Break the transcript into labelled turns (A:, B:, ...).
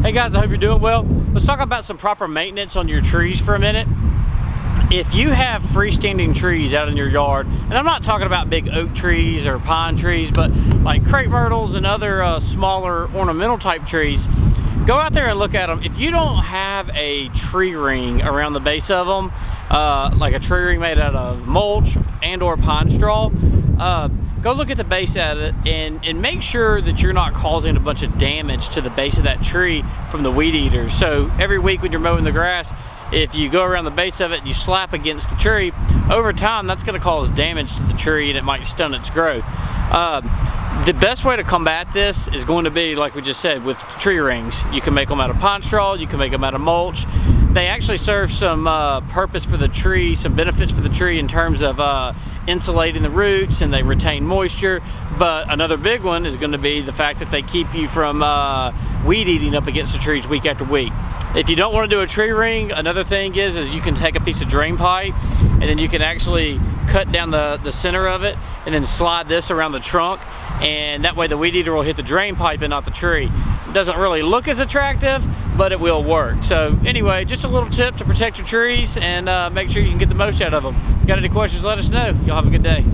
A: Hey guys, I hope you're doing well. Let's talk about some proper maintenance on your trees for a minute. If you have freestanding trees out in your yard, and I'm not talking about big oak trees or pine trees, but like crepe myrtles and other smaller ornamental type trees, go out there and look at them. If you don't have a tree ring around the base of them, like a tree ring made out of mulch and or pine straw, go look at the base at it and make sure that you're not causing a bunch of damage to the base of that tree from the weed eaters. So every week when you're mowing the grass, if you go around the base of it and you slap against the tree, over time that's going to cause damage to the tree and it might stun its growth. The best way to combat this is going to be, like we just said, with tree rings. You can make them out of pine straw, you can make them out of mulch. They actually serve some purpose for the tree, some benefits for the tree in terms of insulating the roots, and they retain moisture. But another big one is going to be the fact that they keep you from weed eating up against the trees week after week. If you don't want to do a tree ring, another thing is you can take a piece of drain pipe and then you can actually cut down the center of it and then slide this around the trunk, and that way the weed eater will hit the drain pipe and not the tree. It doesn't really look as attractive, but it will work. So anyway, just a little tip to protect your trees and make sure you can get the most out of them. If you got any questions, let us know. Y'all have a good day.